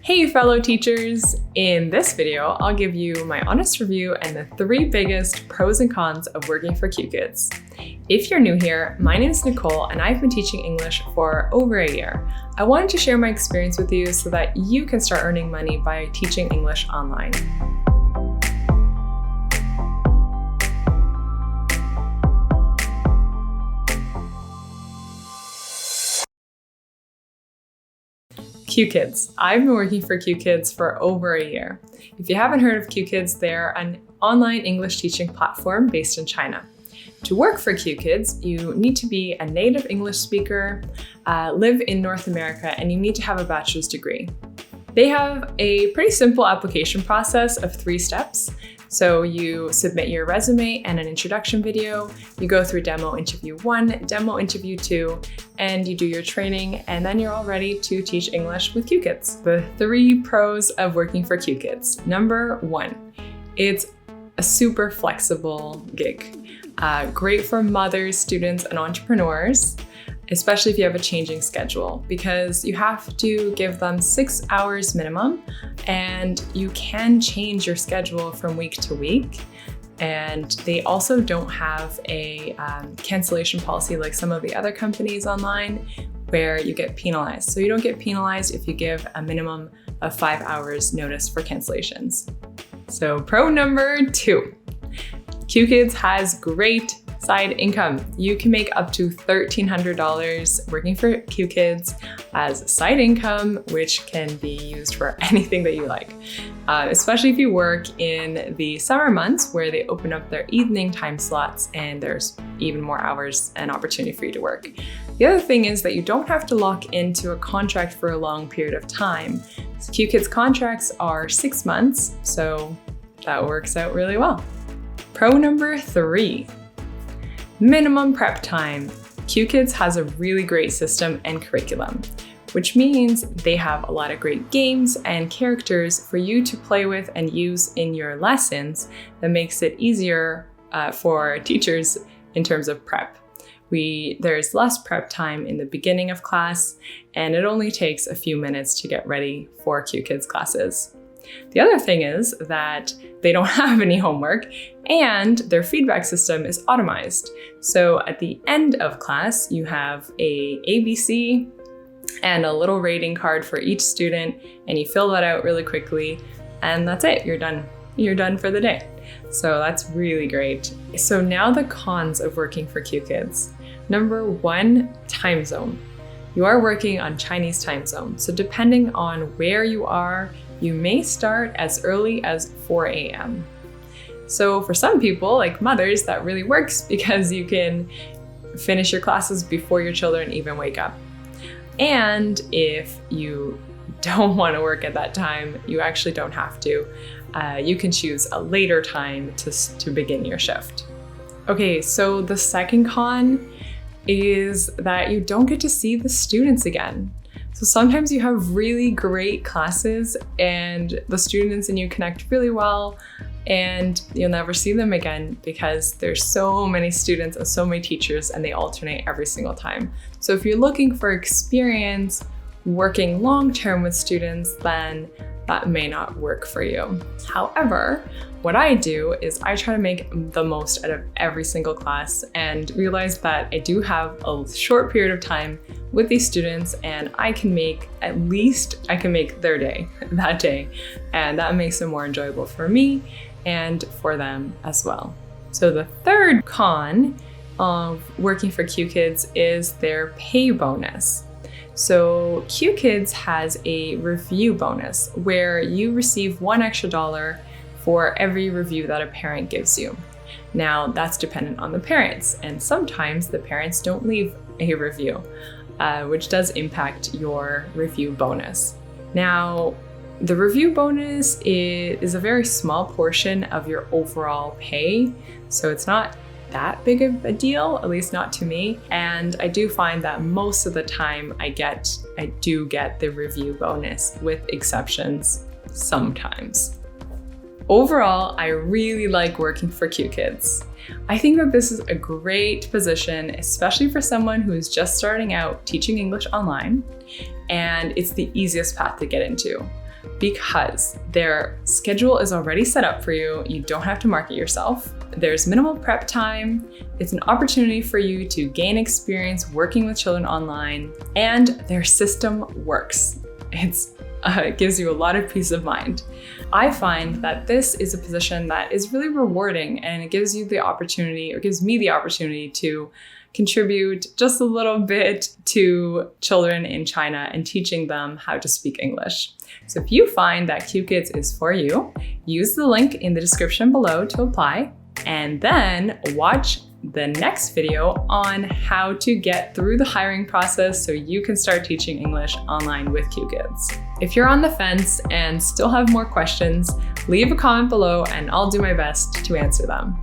Hey fellow teachers! In this video, I'll give you my honest review and the 3 biggest pros and cons of working for QKids. If you're new here, my name is Nicole and I've been teaching English for over a year. I wanted to share my experience with you so that you can start earning money by teaching English online. QKids. I've been working for QKids for over a year. If you haven't heard of QKids, they're an online English teaching platform based in China. To work for QKids, you need to be a native English speaker, live in North America, and you need to have a bachelor's degree. They have a pretty simple application process of 3 steps. So you submit your resume and an introduction video, you go through demo interview 1, demo interview 2, and you do your training, and then you're all ready to teach English with QKids. The 3 pros of working for QKids. Number 1, it's a super flexible gig. Great for mothers, students, and entrepreneurs, especially if you have a changing schedule, because you have to give them 6 hours minimum, and you can change your schedule from week to week. And they also don't have a cancellation policy like some of the other companies online where you get penalized. So you don't get penalized if you give a minimum of 5 hours notice for cancellations. So pro number 2, QKids has great side income. You can make up to $1,300 working for QKids as side income, which can be used for anything that you like, especially if you work in the summer months where they open up their evening time slots and there's even more hours and opportunity for you to work. The other thing is that you don't have to lock into a contract for a long period of time. QKids contracts are 6 months, so that works out really well. Pro number 3. Minimum prep time. QKids has a really great system and curriculum, which means they have a lot of great games and characters for you to play with and use in your lessons that makes it easier for teachers in terms of prep. There's less prep time in the beginning of class, and it only takes a few minutes to get ready for QKids classes. The other thing is that they don't have any homework and their feedback system is automized. So at the end of class, you have a ABC and a little rating card for each student, and you fill that out really quickly, and that's it, you're done. You're done for the day. So that's really great. So now the cons of working for QKids. Number 1, time zone. You are working on Chinese time zone. So depending on where you are, you may start as early as 4 a.m. So for some people, like mothers, that really works because you can finish your classes before your children even wake up. And if you don't want to work at that time, you actually don't have to. You can choose a later time to begin your shift. Okay, so the second con is that you don't get to see the students again. So sometimes you have really great classes and the students and you connect really well, and you'll never see them again because there's so many students and so many teachers and they alternate every single time. So if you're looking for experience working long-term with students, then that may not work for you. However, what I do is I try to make the most out of every single class and realize that I do have a short period of time with these students, and I can make their day that day. And that makes it more enjoyable for me and for them as well. So the third con of working for QKids is their pay bonus. So QKids has a review bonus where you receive $1 extra for every review that a parent gives you. Now that's dependent on the parents, and sometimes the parents don't leave a review, which does impact your review bonus. Now, the review bonus is a very small portion of your overall pay, so it's not that big of a deal, at least not to me. And I do find that most of the time I do get the review bonus, with exceptions sometimes. Overall, I really like working for QKids. I think that this is a great position, especially for someone who is just starting out teaching English online, and it's the easiest path to get into because their schedule is already set up for you. You don't have to market yourself. There's minimal prep time. It's an opportunity for you to gain experience working with children online, and their system works. It gives you a lot of peace of mind. I find that this is a position that is really rewarding, and it gives you the opportunity, or gives me the opportunity, to contribute just a little bit to children in China and teaching them how to speak English. So if you find that QKids is for you, use the link in the description below to apply, and then watch the next video on how to get through the hiring process so you can start teaching English online with QKids. If you're on the fence and still have more questions, leave a comment below and I'll do my best to answer them.